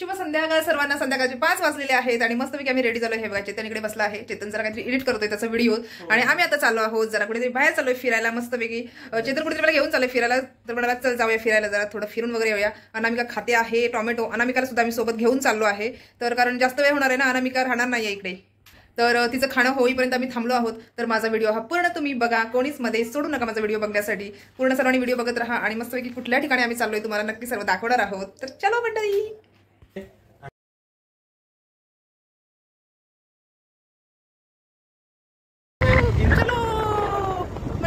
शुभ संध्याकाळ सर्वांना। संध्याकाळचे 5 वाजलेले आहेत आणि मस्तपैकी आम्ही रेडी झालो. हे बघा चेतन इकडे बसला आहे. चेतन जरा काहीतरी एडिट करतोय त्याचा व्हिडिओ आणि आम्ही आता चाललो आहोत जरा कुठेतरी बाहेर चाललोय फिरायला मस्तपैकी. चेतन कुठेतरी मला घेऊन चाललोय फिरायला, तर मला चल जाऊया फिरायला, जरा थोडं फिरून वगैरे येऊया. अनामिका खाते आहे टोमॅटो, अनामिकाला सुद्धा आम्ही सोबत घेऊन चाललो आहे. तर कारण जास्त वेळ होणार आहे ना, अनामिका राहणार नाहीये इकडे, तर तिचं खाणं होईपर्यंत आम्ही थांबलो आहोत. तर माझा व्हिडिओ हा पूर्ण तुम्ही बघा, कोणीच मध्ये सोडू नका माझा व्हिडिओ बघण्यासाठी. पूर्ण सर्वांनी व्हिडिओ बघत राहा आणि मस्तपैकी कुठल्या ठिकाणी आम्ही चाललोय तुम्हाला नक्की सर्व दाखवणार आहोत. तर चलो मंडळी.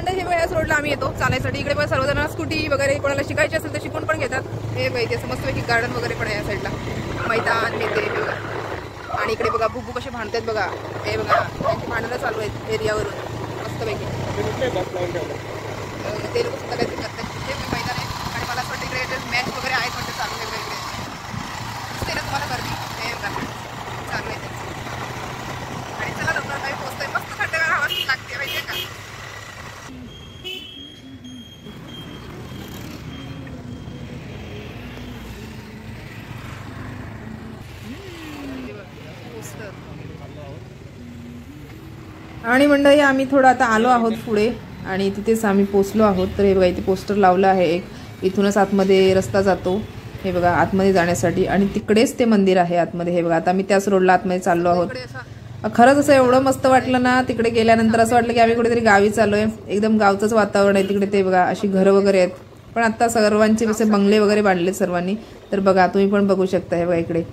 हे बघा या रोडला आम्ही येतो चालायसाठी. इकडे बघा सर्वजण स्कूटी वगैरे कोणाला शिकायची असेल तर शिकून पण घेतात. हे बघा इथे मस्तपैकी गार्डन वगैरे पण आहे या साईडला, मैदान हे ते बघा. आणि इकडे बघा बुबू कसे भांडतात बघा. हे बघा त्यांची भांडणं चालू आहेत एरियावरून मस्तपैकी. ते लोक सुद्धा काहीतरी करतात. हे मैदान आहे आणि मला असं वाटतं इकडे मॅच वगैरे आहेत वाटतं चालू आहे इकडे. दिसते ना तुम्हाला गर्दी. हे बघा चालू आहे आणि चला लवकर काही पोहोचतोय. मस्त थंडगार हवा लागते माहितीये का. आणि मंडळी आम्ही थोडं आता आलो आहोत पुढे आणि तिथेच आम्ही पोचलो आहोत. तर हे बघा इथे पोस्टर लावलं आहे एक, इथूनच आतमध्ये रस्ता जातो. हे बघा आतमध्ये जाण्यासाठी आणि तिकडेच ते मंदिर आहे आतमध्ये. हे बघा आता आम्ही त्याच रोडला आतमध्ये चाललो आहोत. खरंच असं एवढं मस्त वाटलं ना तिकडे गेल्यानंतर. असं वाटलं की आम्ही कुठेतरी गावी चाललोय. एकदम गावचंच वातावरण आहे तिकडे. ते बघा अशी घरं वगैरे आहेत, पण आता सर्वांचे असे बंगले वगैरे बांधले सर्वांनी. तर बघा तुम्ही पण बघू शकता. हे बघा इकडे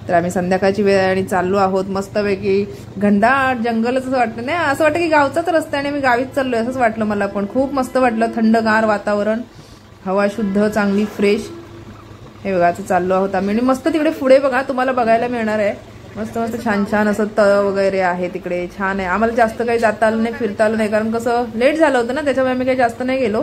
तर आम्ही संध्याकाळची वेळ आणि चाललो आहोत मस्तपैकी. घनदाट जंगलच असं वाटतं नाही, असं वाटतं की गावचाच रस्ता आहे आणि मी गावीच चाललोय असंच वाटलं मला. पण खूप मस्त वाटलं, थंडगार वातावरण, हवा शुद्ध चांगली फ्रेश. हे बघा आता चाललो आहोत आम्ही आणि मस्त तिकडे पुढे बघा तुम्हाला बघायला मिळणार आहे मस्त मस्त छान छान असं तळ वगैरे आहे तिकडे. छान आहे. आम्हाला जास्त काही जाता आलं नाही, फिरता आलं नाही, कारण कसं लेट झालं होतं ना त्याच्यामुळे आम्ही काही जास्त नाही गेलो.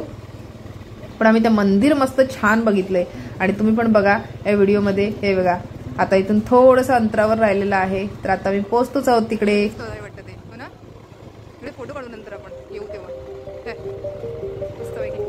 पण आम्ही ते मंदिर मस्त छान बघितलंय आणि तुम्ही पण बघा या व्हिडिओमध्ये. हे बघा आता इथून थोडंसं अंतरावर राहिलेलं आहे. तर आता मी पोहोचतोच आहोत तिकडे. वाटतं ते हो ना, इकडे फोटो काढू नंतर आपण येऊ तेव्हा. मस्तपैकी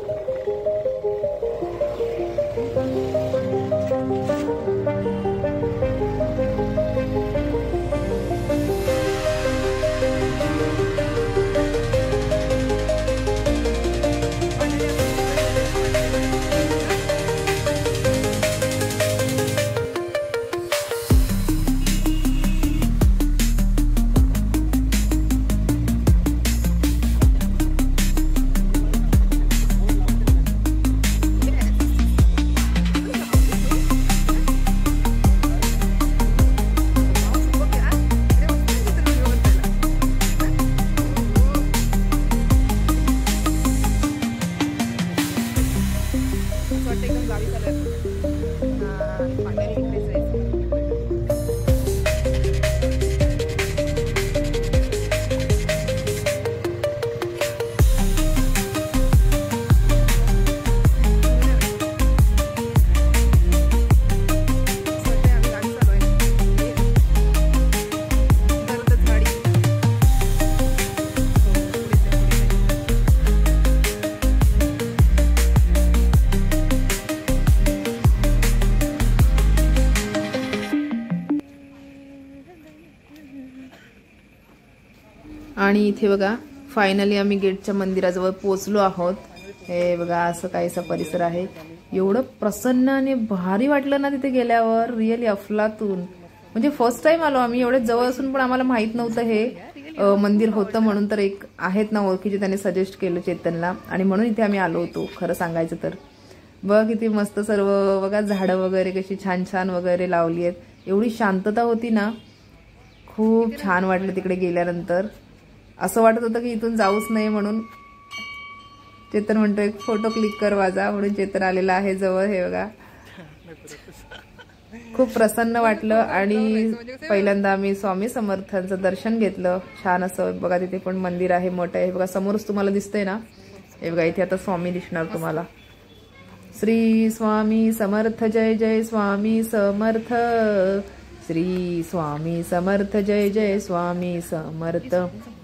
आणि इथे बघा फायनली आम्ही गेटच्या मंदिराजवळ पोहोचलो आहोत. हे बघा असं काहीसा परिसर आहे. एवढं प्रसन्न आणि भारी वाटलं ना तिथे गेल्यावर, रिअली अफलातून. म्हणजे फर्स्ट टाइम आलो आम्ही. एवढे जवळ असून पण आम्हाला माहित नव्हतं हे मंदिर होतं म्हणून. तर एक आहेत ना ओळखीचे, त्याने सजेस्ट केलं चेतनला आणि म्हणून इथे आम्ही आलो होतो खरं सांगायचं तर. बघ किती मस्त सर्व बघा, झाडं वगैरे कशी छान छान वगैरे लावली आहेत. एवढी शांतता होती ना, खूप छान वाटलं तिकडे गेल्यानंतर. असं वाटत होतं की इथून जाऊच नाही म्हणून. चेतन म्हणतो एक फोटो क्लिक कर माझा, म्हणून चेतन आलेला आहे जवळ. हे बघा खूप प्रसन्न वाटलं आणि पहिल्यांदा आम्ही स्वामी समर्थांचं दर्शन घेतलं. छान असं बघा तिथे पण मंदिर आहे मोठं. हे बघा समोरच तुम्हाला दिसतंय ना. हे बघा इथे आता स्वामी दिसणार तुम्हाला. श्री स्वामी समर्थ जय जय स्वामी समर्थ. श्री स्वामी समर्थ जय जय स्वामी समर्थ.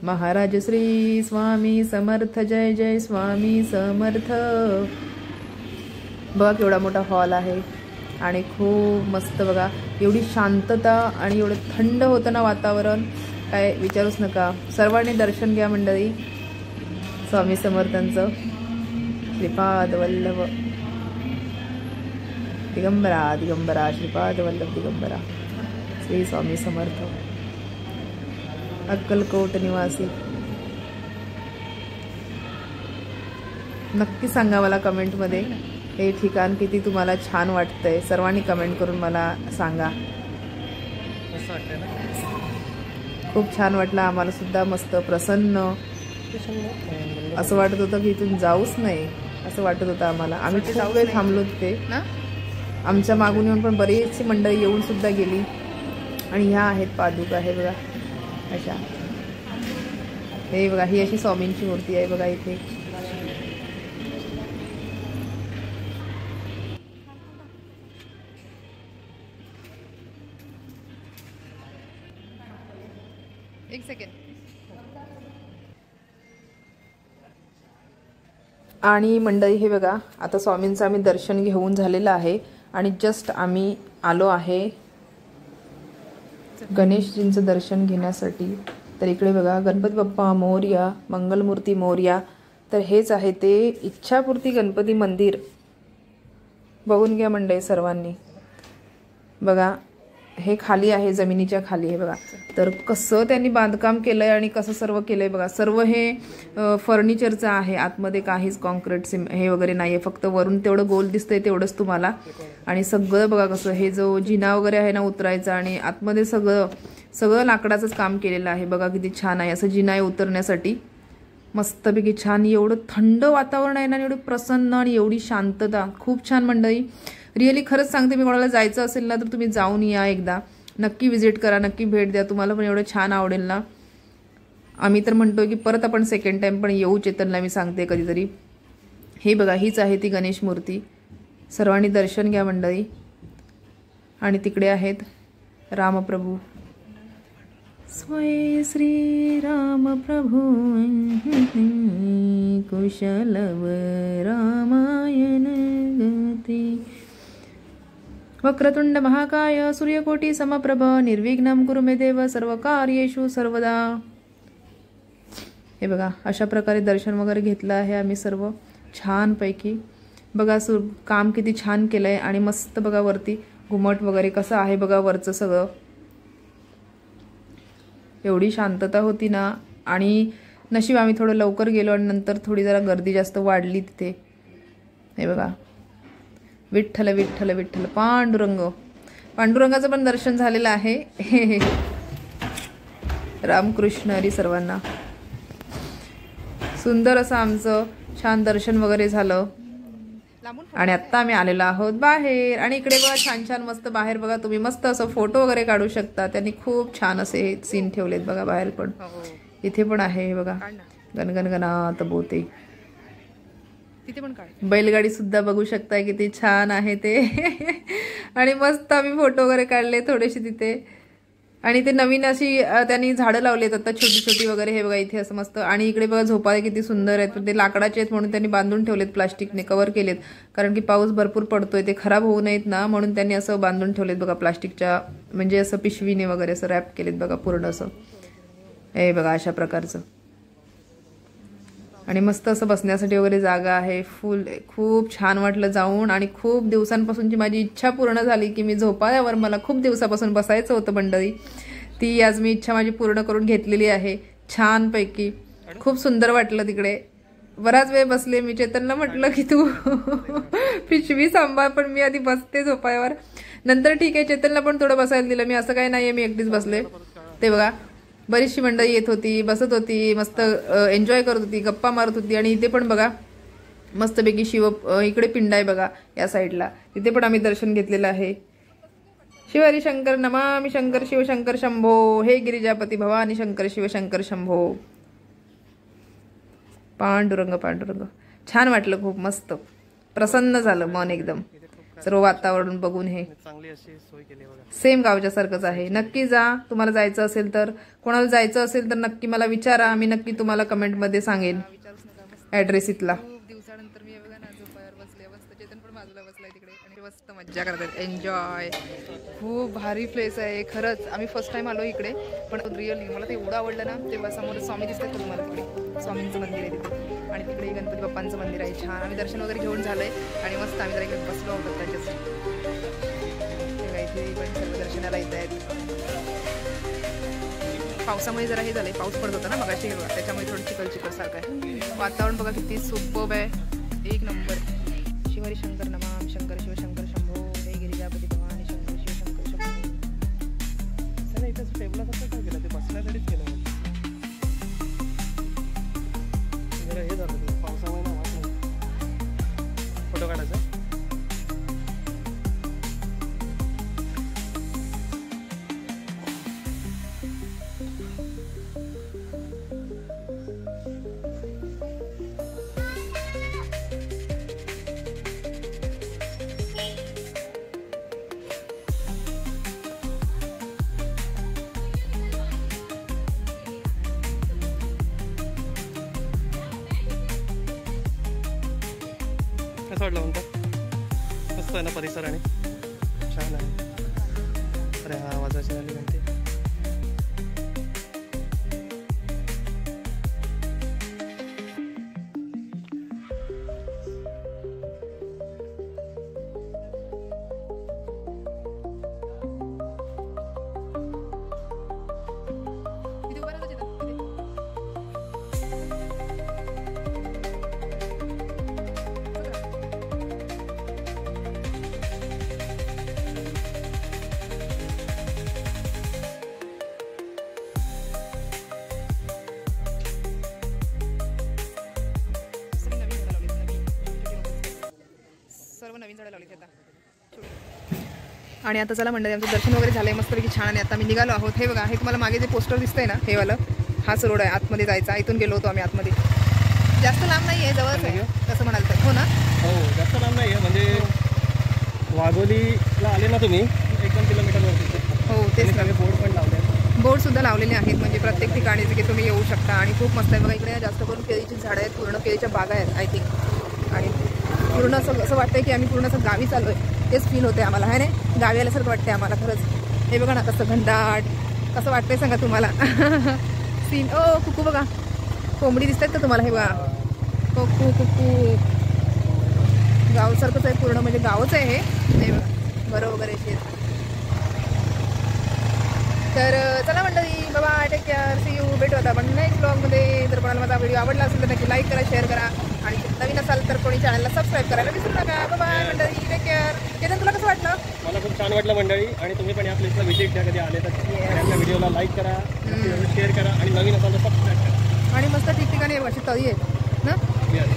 महाराज श्री स्वामी समर्थ जय जय स्वामी समर्थ. बघा केवढा मोठा हॉल आहे. आणि खूप मस्त बघा, एवढी शांतता आणि एवढं थंड होतं ना वातावरण, काय विचारूच नका. सर्वांनी दर्शन घ्या मंडळी स्वामी समर्थांचं. श्रीपाद वल्लभ दिगंबरा दिगंबरा, श्रीपाद वल्लभ दिगंबरा, श्री स्वामी समर्थ, अक्कलकोट निवासी. नक्की सांगा मला कमेंटमध्ये हे ठिकाण किती तुम्हाला छान वाटतंय. सर्वांनी कमेंट करून मला सांगा. खूप छान वाटलं आम्हाला सुद्धा, मस्त प्रसन्न असं वाटत होतं की इथून जाऊच नाही असं वाटत होतं आम्हाला. आम्ही खूप वेळ थांबलो तिथे ना, आमच्या मागून येऊन पण बरीचशी मंडळी येऊन सुद्धा गेली. आणि ह्या आहेत पादुका, हे बघा अशा, हे बघा ही अशी स्वामींची मूर्ती आहे बघा इथे. एक सेकंड. आणि मंडळी हे बघा, आता स्वामींचं आम्ही दर्शन घेऊन झालेलं आहे आणि जस्ट आम्ही आलो आहे गणेशजींचं दर्शन घेण्यासाठी. तर इकडे बघा गणपती बाप्पा मोरया, मंगलमूर्ती मोरया. तर हेच आहे ते इच्छापूर्ती गणपती मंदिर. बघून घ्या मंडळी सर्वांनी. बघा हे खाली आहे, जमिनीच्या खाली आहे बघा. तर कसं त्यांनी बांधकाम केलंय आणि कसं सर्व केलंय बघा. सर्व हे फर्निचरचं आहे, आतमध्ये काहीच कॉन्क्रीट हे वगैरे नाहीये, फक्त वरून तेवढं गोल दिसतंय तेवढंच तुम्हाला. आणि सगळं बघा कसं, हे जो जिना वगैरे आहे ना उतरायचा, आणि आतमध्ये सगळं लाकडाचंच काम केलेलं आहे बघा. किती छान आहे, असं जिना आहे उतरण्यासाठी, मस्तपैकी छान. एवढं थंड वातावरण आहे ना, एवढं प्रसन्न आणि एवढी शांतता, खूप छान मंडळी. रिअली खरंच सांगते, मी कोणाला जायचं असेल ना तर तुम्ही जाऊन या एकदा, नक्की विजिट करा, नक्की भेट द्या, तुम्हाला पण एवढं छान आवडेल ना. आम्ही तर म्हणतोय की परत आपण सेकंड टाइम पण येऊ चेतनला, मी सांगते कधीतरी. हे बघा हीच आहे ती गणेश मूर्ती. सर्वांनी दर्शन घ्या मंडळी. आणि तिकडे आहेत रामप्रभू, स्वय श्री राम प्रभू कुशलव रामायण गती. वक्रतुंड महाकाय सूर्यकोटी समप्रभ निर्विघ्नं कुरु मे देव सर्वकार्येषु सर्वदा. हे बघा अशा प्रकारे दर्शन वगैरे घेतलं आहे आम्ही सर्व छानपैकी. बघा काम किती छान केलंय. आणि मस्त बघा वरती घुमट वगैरे कसं आहे बघा वरचं सगळं. एवढी शांतता होती ना. आणि नशीब आम्ही थोडं लवकर गेलो आणि नंतर थोडी जरा गर्दी जास्त वाढली तिथे. हे बघा विठ्ठल विठ्ठल विठ्ठल पांडुरंग. पांडुरंगाचं पण दर्शन झालेलं आहे. रामकृष्ण हरी सर्वांना. सुंदर असं आमचं छान दर्शन वगैरे झालं. आणि आत्ता आम्ही आलेलो आहोत बाहेर. आणि इकडे बघा छान छान मस्त बाहेर बघा तुम्ही मस्त असं फोटो वगैरे काढू शकता. त्यांनी खूप छान असे सीन ठेवलेत बघा बाहेर पण. इथे पण आहे बघा गणगणगणात बोते. तिथे पण बैलगाडी सुद्धा बघू शकताय किती छान आहे ते. आणि मस्त आम्ही फोटो वगैरे काढले थोडेसे तिथे. आणि ते नवीन अशी त्यांनी झाडं लावलेत आता छोटी छोटी वगैरे. हे बघा इथे असं मस्त. आणि इकडे बघा झोपाळे किती सुंदर आहेत. ते लाकडाचे आहेत म्हणून त्यांनी बांधून ठेवलेत, प्लास्टिकने कव्हर केलेत, कारण की पाऊस भरपूर पडतोय, ते खराब होऊ नयेत ना म्हणून त्यांनी असं बांधून ठेवलेत बघा प्लास्टिकच्या, म्हणजे असं पिशवीने वगैरे असं रॅप केलेत बघा पूर्ण असं. हे बघा अशा प्रकारचं. आणि मस्त असं बसण्यासाठी वगैरे जागा आहे फुल. खूप छान वाटलं जाऊन. आणि खूप दिवसांपासूनची माझी इच्छा पूर्ण झाली की मी झोपाळ्यावर, मला खूप दिवसापासून बसायचं होतं मंडळी. ती आज मी इच्छा माझी पूर्ण करून घेतलेली आहे छानपैकी. खूप सुंदर वाटलं तिकडे. बराच वेळ बसले. मी चेतनला म्हटलं की तू पिशवी सांभाळ, पण मी आधी बसते झोपाळ्यावर, नंतर ठीक आहे चेतनला पण थोडं बसायला दिलं. मी असं काही नाहीये मी एकटीच बसले. ते बघा बरीचशी मंडळी येत होती, बसत होती, मस्त एन्जॉय करत होती, गप्पा मारत होती. आणि इथे पण बघा मस्तपैकी इकडे पिंड आहे बघा या साईडला, तिथे पण आम्ही दर्शन घेतलेलं आहे. शिवहरी शंकर नमामि शंकर शिव शंकर शंभो. हे गिरिजापती भवानी शंकर शिव शंकर शंभो. पांडुरंग पांडुरंग. छान वाटलं, खूप मस्त प्रसन्न झालं मन एकदम सर्व वातावरण बघून. हे सेम गावच्या सारखंच आहे. नक्की जा तुम्हाला जायचं असेल तर. कोणाला जायचं असेल तर नक्की मला विचारा, मी नक्की तुम्हाला कमेंट मध्ये सांगेन ऍड्रेस इथला. खूप दिवसानंतर मी बघा ना झोपाळ्यावर बसले. मस्त चेतन पण बाजूला बसलाय तिकडे. आणि मस्त मज्जा करतात, एन्जॉय. खूप भारी प्लेस आहे खरंच. आम्ही फर्स्ट टाइम आलो इकडे, पण रिअली मला ते एवढं आवडलं ना. तेव्हा समोर स्वामी दिसतात का तुम्हाला? तिकडे स्वामींचं मंदिर आहे तिथे, आणि तिकडे गणपती बाप्पांचं मंदिर आहे. छान आम्ही दर्शन वगैरे घेऊन झालंय आणि मस्त आम्ही जरा इकडे बसलो होतो त्याच्यासाठी. तेव्हा इथे पण सर्व दर्शनाला येत आहेत. पावसामुळे जरा हे झालंय, पाऊस पडत होता ना मगाशी, त्याच्यामुळे थोडं चिखल चिखल सारखं आहे. वातावरण बघा किती सुपर्ब आहे, एक नंबर. शिवहरी शंकर नमाम, शंकर शिवशंकर शंभो, हे गिरिजापती भवानी शंकर शिवशंकर शंभो. सर इथं टेबला कसं काय केलं? ते बसण्यासाठीच केलं जरा हे झालं पावसामुळे ना फोटो काढायचा. कसं वाटलं म्हणतात? मस्त आहे ना परिसर आणि छान आहे. अरे हा आवाजाची झाली म्हणते. सर्व नवीन झाडं लावली आता. आणि आता चला मंडळी, आमचं दर्शन वगैरे झालंय मस्तपैकी छान. आणि आता आम्ही निघालो आहोत. हे बघा, हे तुम्हाला मागे जे पोस्टर दिसतंय ना, हे वालं, हाच रोड आहे आतमध्ये जायचा. इथून गेलो होतो आम्ही आतमध्ये. जास्त लांब नाही आहे, जवळच आहे तसं म्हणाल तर. हो ना? हो, जास्त लांब नाही आहे. म्हणजे वाघोलीला आले ना तुम्ही 1-2 किलोमीटरवरती. हो, तेच ना. बोर्ड पण लावले, बोर्ड सुद्धा लावलेले आहेत म्हणजे प्रत्येक ठिकाणी की तुम्ही येऊ शकता. आणि खूप मस्त आहे बघा. इकडे जास्त करून केळीची झाडं आहेत, पूर्ण केळीच्या बागा आहेत आय थिंक. आणि पूर्ण असं वाटतंय की आम्ही पूर्ण असं गावी चालू आहे, तेच फील होते आम्हाला. आहे ना, गावी आल्यासारखं वाटतंय आम्हाला खरंच. हे बघा ना कसं घनदाट, कसं वाटतंय सांगा तुम्हाला. सीन. ओ कुकू बघा, कोंबडी दिसतात का तुम्हाला? हे बघा, कुकू कुकू. गावसारखंच आहे पूर्ण, म्हणजे गावच आहे हे. हे बघा घरं वगैरे शेत. तर चला मंडळी, बाबा टेक केअर, सी यू. भेटू आता आपण नेक्स्ट ब्लॉगमध्ये. जर कोणाला माझा व्हिडिओ आवडला असेल तर नक्की लाईक करा, शेअर करा. आणि नवीन असाल तर कोणी चॅनलला सबस्क्राईब करायला विसरू नका. बाय मंडळी, टेक केअर. केतन, तुला कसं वाटलं? मला खूप छान वाटलं मंडळी. आणि तुम्ही पण या प्लेसला व्हिजिट द्या कधी आले तर. या व्हिडिओला लाईक करा, शेअर करा, आणि नवीन असाल तर सबस्क्राईब करा. आणि मस्त ठिकठिकाणी अशी तळी आहेत ना,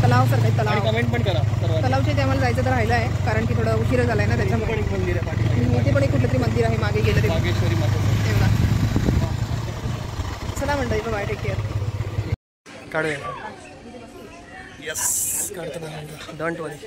तलाव सारखं. तलाव, कमेंट पण करा. तलावचे ते आम्हाला जायचं तर राहिलं आहे, कारण की थोडं उशीर झालाय ना त्याच्यामुळे. पण एक मंदिर आहे पाठी. इथे पण एक कुठलं तरी मंदिर आहे मागे गेलं ते, नागेश्वरी माता. चला मंडळी, बाय टेक केअर. काढूया. यस, काढतो ना. डोंट वरी.